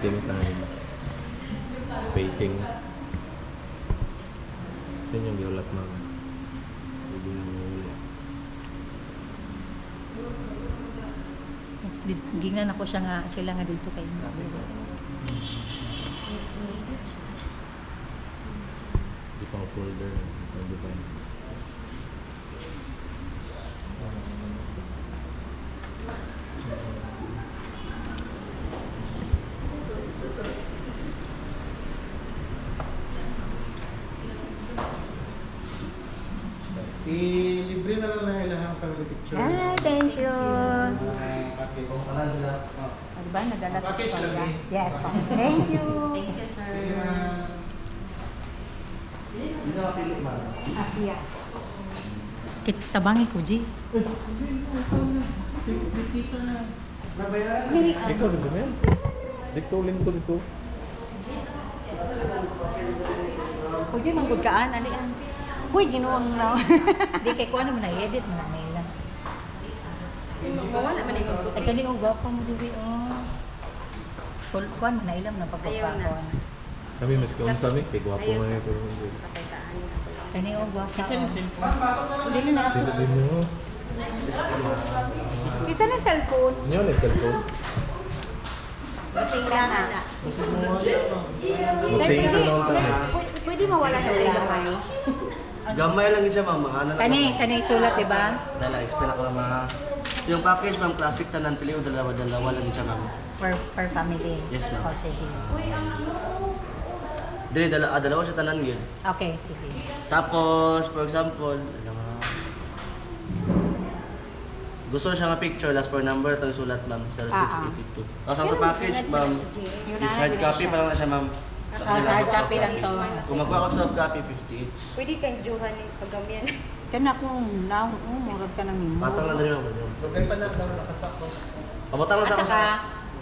waiting time. Waiting. Yan yung giulat mo. Hindi na mawala. Gingan ako siya nga, sila nga dito kay mo. Di pa folder. Di pa yun. I-libre na lang na ilang family picture. Ah, thank you. Package. Kung kanan sila. Diba, nagala sa Package Korea? lang Yes. Thank you. Thank you, sir. Sige na. Bisa mapili man. Asia. Tabangi ko, Jis. Dito na. Nabayaran. Ikaw rin ba yan? Dito, lingko dito. Pwede manggod kaan, ano yan? Uy, ginuwang na. Di kay kuha naman na-edit mo na nila. Mawala man yung Ay, puti. kani ko gwapo mo dibi, oh. Kuha mo na ilam na Ayaw na. pagpapakon. Kami mas kaon sa amin. Kay gwapo Ayaw nga sa- ito. Pakitaan niya ako lang. Kani ko gwapo. Dili na. Dito din mo. Isa na cellphone. Nyo na cellphone. Kasing lang na. Buti ka na tayo. Pwede mawala sa ulo kani. Gamay lang yun siya, ma'am. Ano lang, Kani sulat, diba? Dala, explain ako ng mga... So, yung package, ma'am, classic tanan, pili o dalawa lang yun siya, ma'am. Per family. Yes, ma'am. Oh, sige. Dili, dalawa siya tanan yun. Okay, sige. Tapos, for example, ano nga... Gusto siya nga picture, last four number, itong sulat, ma'am, 0682. Tapos, ang sa package, ma'am, is hard copy pa lang na siya, ma'am. Hard copy lang to. Kung magkuha ko soft copy, 58. Pwede kang Johan yung paggamyan. Kana kung murag ka ng mimo. Patang lang din ako. Okay pa na daw nakasakto. Pabutang lang sa ako sa...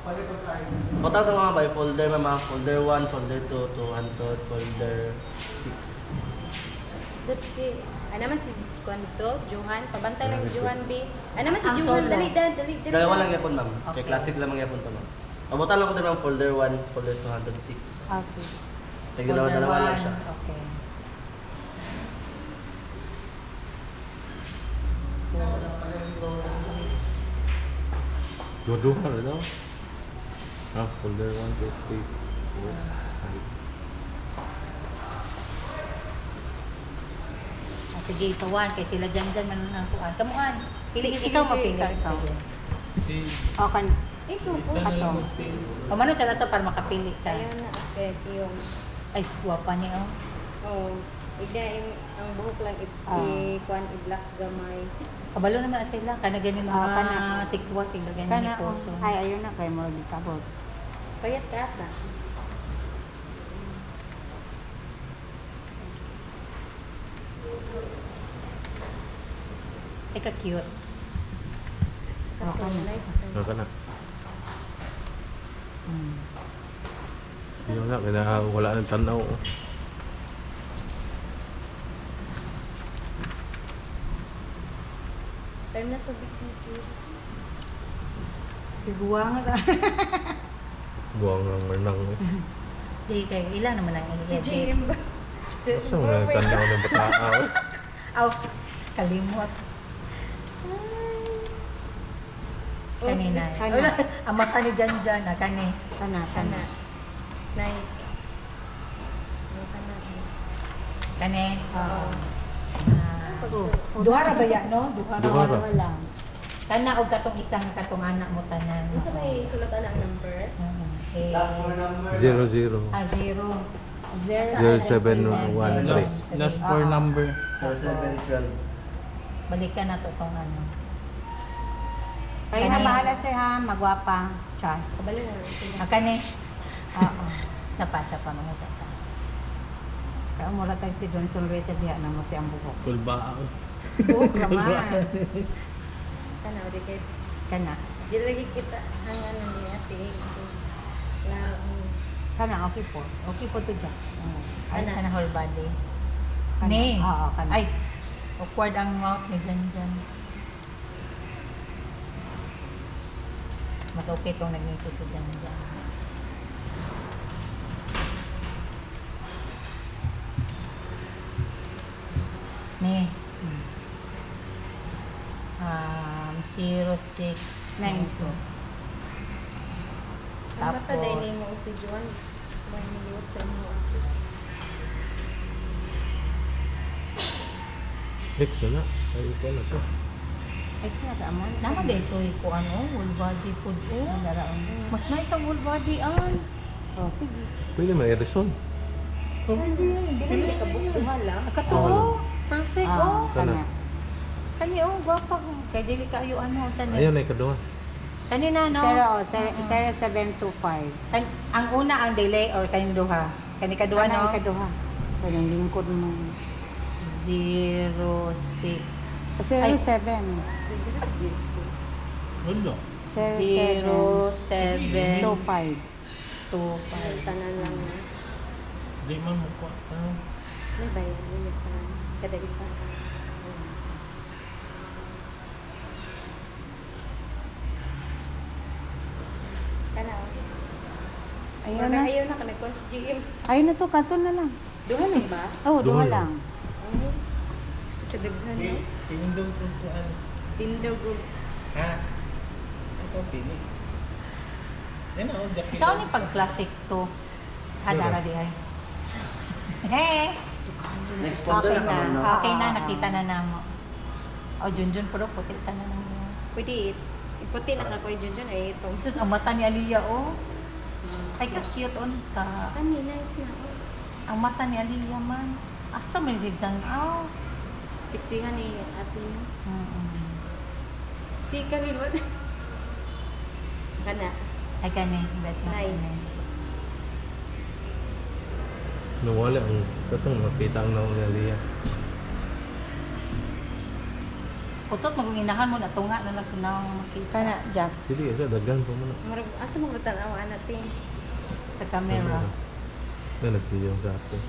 Palit ang price. Butang sa mga by folder, ma'am. Folder 1, folder 2, 200, folder 6. That's it. Ano naman si Kwanto, Johan, pabantay lang yung Johan B. Ano naman si Ang Johan, solo. dali. Dalawa lang yapon, ma'am. Okay. Kaya classic lang mga yapon to, ma'am. Pabutang lang ko din, ma'am. Folder 1, folder 206. Okay. Dalawa lang siya. Okay. Dua-dua ka rin, no? Ah, folder 1, 2, 3, 4, 5. Sige, sa one kay sila dyan man ang kuan. Kamuan. Pili ikaw mapili. Sige. Si... O kan Ikaw po. ato. O mano siya na to para makapili ka. Ayaw na, okay, yung, Ay, guwapa niya oh. oh, ang buhok lang, i-kwan, i-black gamay. Kabalo naman na sila. Kana ganyan mga kana. tikwa sila ganyan Kana ni puso. ay ayun na kay mo gitabot. Payat ka ata. Ay ka cute. Kato, Okay. nice. Ano ka na? Mm. Sino na? Kaya wala nang tanaw. Time na to, BCG. Tiguang na. Buwang ng manang. Di kay ilan naman ang Si i-edit. JM ba? Basta mo na tanaw ng bataaw. Aw, kalimot. Kanina. Kana. Wala, ang mata ni Janjan na kani. Kana Kana. Nice. Ano ka na? Kani. Oo. Duha ra ba ya no? Duha ra Duha ra. wala. Kana og katong isang katong anak mo tanan. Ano sa may sulatan ang number? Eh, Last four number. 0-0. zero. 0713. Last four number. 0712. Balikan na to tong ano. Kaya na Kani. bahala sir ha, magwapa. Char. Kabalo na. Sige. Kani. Oo. Sa pa mga tata. Kaya mura tag si Don Solwete diha na mo ti ang buhok. Kulbaaw. Buhok raman. Kana, o di kay... Kana. Di lagi kita ang ano niya, Klaro. Kana okay po. Okay po to dyan. Ay, kana whole body. Kana. Ni. Oo, kana. Ay, awkward ang mouth ni Janjan. Mas okay tong nagngisi si Janjan. Ni. 0692. Ang mata dahil Tapos, mo si Juan. May niliwat sa inyo. X na. Ay, ikaw na to. Ex na ka mo. naman dito ko whole body food Daraon. Mas nice ang whole body an. Oh, sige. Pwede man i-reson. Pinag ka bukuha lang. Katuo. Perfect oh. Kana. Kani gwapa ko. Kay dili kayo unsa ni. Ayun, ay kaduha. Kanina no. 0725. Ang una ang delay or kaning duha. Kani kaduha no. Kaduha. Kanyang lingkod mo. 06. 07. Wala. 0725. 25. Tanan lang na. Di man mo ko. May bayan. May tanan. Kada isa ka. Kana. Ayun na. Ayaw na ka nagkuhan sa GM. Ayun na to, katon na lang. Duha lang ba? Oh, Duha duha lang. lang. Oh. Sa kadaghan no? Tinindong tuntuan. Tindog ko. Ha? Ito, pini. Yan ako, jacket. Saan ni pag classic to? Adara di ay. Hey. Next folder Okay na ka, ma'am, no? na. Okay na nakita na namo. O Junjun puro puti ta na namo. Pwede. Iputi na ka ko dyan dyan. Ay, itong. Sus ang mata ni Aliyah oh. Ay ka cute on ka. Kani, nice na. Oh. Ang mata ni Aliyah man. Asa man zigdan aw. Siksihan ni ate mo. Si kani mo. Kana. Ay kani bet na. Nice. Nawala ang katong makita ang naong Aliyah. Putot magunginahan mo na tunga na lang sinawang makita Kana, Jack. Sige, isa dagan pa mo na. Marag asa mo gutan ang anak ti. sa camera. Na nag-video sa akin.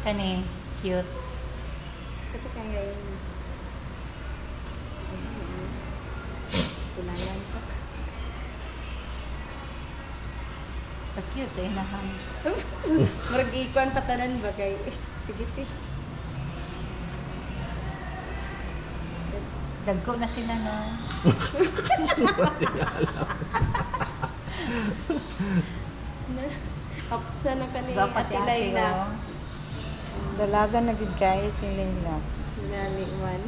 Kani cute. Ito kaya yun. Tulalan ko. Ka cute sa inahan. Marag ikuan patanan ba kay. Sige ti. Dagko na sila no. Hapsa na kani. Gapa si ate na. oh. Dalaga na gid guys, si Leila. Nani man.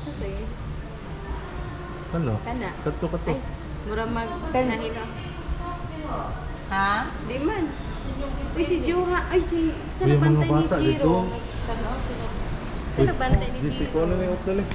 Susay. Ano? Kana. Kato. Ay, mura mag nahina. Ha? Di man. Uy, si Joha. Ay, si... Sa Uy, mga nabantay ni bata Jiro. dito. Sa nabantay ni Di si Jiro. ko ano yung upload eh.